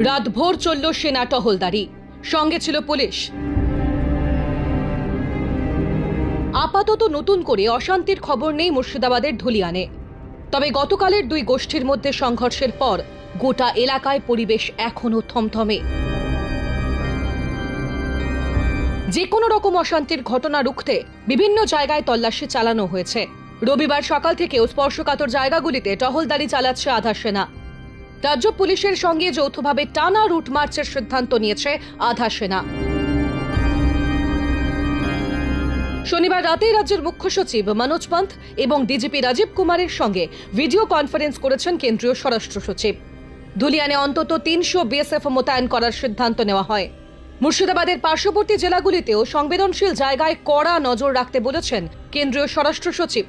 রাতভর চলল সেনা টহলদারি, সঙ্গে ছিল পুলিশ। আপাতত নতুন করে অশান্তির খবর নেই মুর্শিদাবাদের ধুলিয়ানে। তবে গতকালের দুই গোষ্ঠীর মধ্যে সংঘর্ষের পর গোটা এলাকায় পরিবেশ এখনো থমথমে। যে কোনো রকম অশান্তির ঘটনা রুখতে বিভিন্ন জায়গায় তল্লাশি চালানো হয়েছে। রবিবার সকাল থেকেও স্পর্শকাতর জায়গাগুলিতে টহলদারি চালাচ্ছে আধা সেনা। রাজ্য পুলিশের সঙ্গে যৌথভাবে টানা রুট মার্চের সিদ্ধান্ত নিয়েছে আধা সেনা। শনিবার রাতেই রাজ্যের মুখ্য সচিব মনোজ পন্থ এবং ডিজিপি রাজীব কুমারের সঙ্গে ভিডিও কনফারেন্স করেছেন কেন্দ্রীয় স্বরাষ্ট্র সচিব। ধুলিয়ানে অন্তত 300 বিএসএফ মোতায়েন করার সিদ্ধান্ত নেওয়া হয়। মুর্শিদাবাদের পার্শ্ববর্তী জেলাগুলিতেও সংবেদনশীল জায়গায় কড়া নজর রাখতে বলেছেন কেন্দ্রীয় স্বরাষ্ট্র সচিব।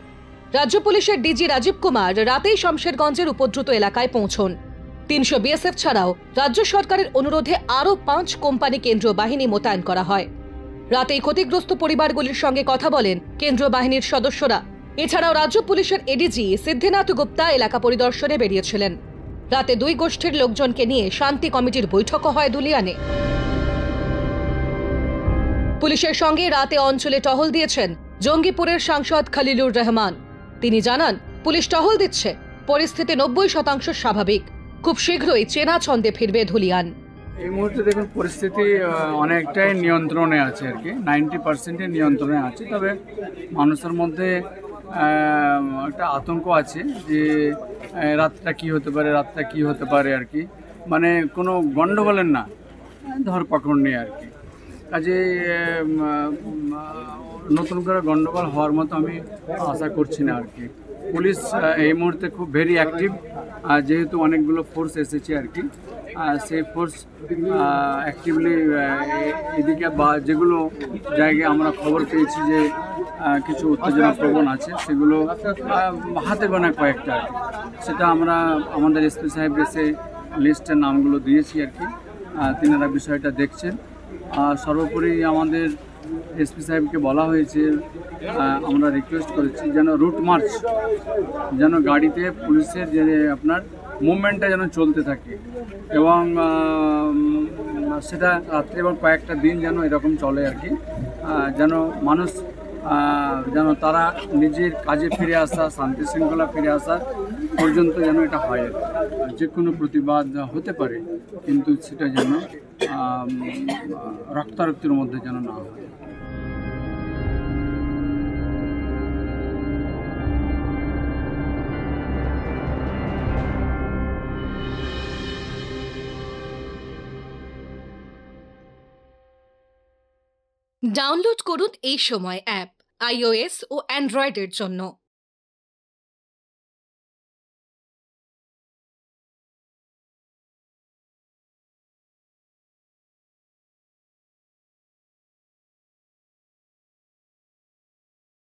রাজ্য পুলিশের ডিজি রাজীব কুমার রাতেই শমশেরগঞ্জের উপদ্রুত এলাকায় পৌঁছন। 300 বিএসএফ ছাড়াও রাজ্য সরকারের অনুরোধে আরও 5 কোম্পানি কেন্দ্রীয় বাহিনী মোতায়েন করা হয়। রাতেই ক্ষতিগ্রস্ত পরিবারগুলির সঙ্গে কথা বলেন কেন্দ্রীয় বাহিনীর সদস্যরা। এছাড়াও রাজ্য পুলিশের এডিজি সিদ্ধিনাথ গুপ্তা এলাকা পরিদর্শনে বেরিয়েছিলেন। রাতে দুই গোষ্ঠীর লোকজনকে নিয়ে শান্তি কমিটির বৈঠকও হয় ধুলিয়ানে। পুলিশের সঙ্গে রাতে অঞ্চলে টহল দিয়েছেন জঙ্গিপুরের সাংসদ খলিলুর রহমান। তিনি জানান, পুলিশ টহল দিচ্ছে, পরিস্থিতি 90% স্বাভাবিক। খুব শীঘ্রই চেনা ছন্দে ফিরবে ধুলিয়ান। এই মুহূর্তে দেখুন পরিস্থিতি অনেকটাই নিয়ন্ত্রণে আছে আর কি, 90% নিয়ন্ত্রণে আছে। তবে মানুষের মধ্যে একটা আতঙ্ক আছে যে রাতটা কি হতে পারে আর কি, মানে কোনো গন্ডগোলের না, ধরপাকড় নেই আর কি। কাজে নতুন করে গন্ডগোল হওয়ার মতো আমি আশা করছি না আর কি। পুলিশ এই মুহূর্তে খুব ভেরি অ্যাক্টিভ, যেহেতু অনেকগুলো ফোর্স এসেছে আর কি। সেই ফোর্স অ্যাক্টিভলি এদিকে বা যেগুলো জায়গায় আমরা খবর পেয়েছি যে কিছু উত্তেজনা প্রবণ আছে, সেগুলো হাতে গোনা কয়েকটা আর কি, সেটা আমরা আমাদের এসপি সাহেব এসে লিস্টের নামগুলো দিয়েছি আর কি। তিনারা বিষয়টা দেখছেন। সর্বোপরি আমাদের এসপি সাহেবকে বলা হয়েছে, আমরা রিকোয়েস্ট করেছি যেন রুট মার্চ, যেন গাড়িতে পুলিশের যে আপনার মুভমেন্টটা যেন চলতে থাকে এবং সেটা রাত্রে এবং কয়েকটা দিন যেন এরকম চলে আর কি, যেন মানুষ যেন তারা নিজের কাজে ফিরে আসা, শান্তি শৃঙ্খলা ফিরে আসা পর্যন্ত যেন এটা হয়। যে কোনো প্রতিবাদ হতে পারে, কিন্তু সেটা যেন রক্তারক্তির মধ্যে যেন না হয়। ডাউনলোড করুন এই সময় অ্যাপ iOS ও অ্যান্ড্রয়েডের জন্য।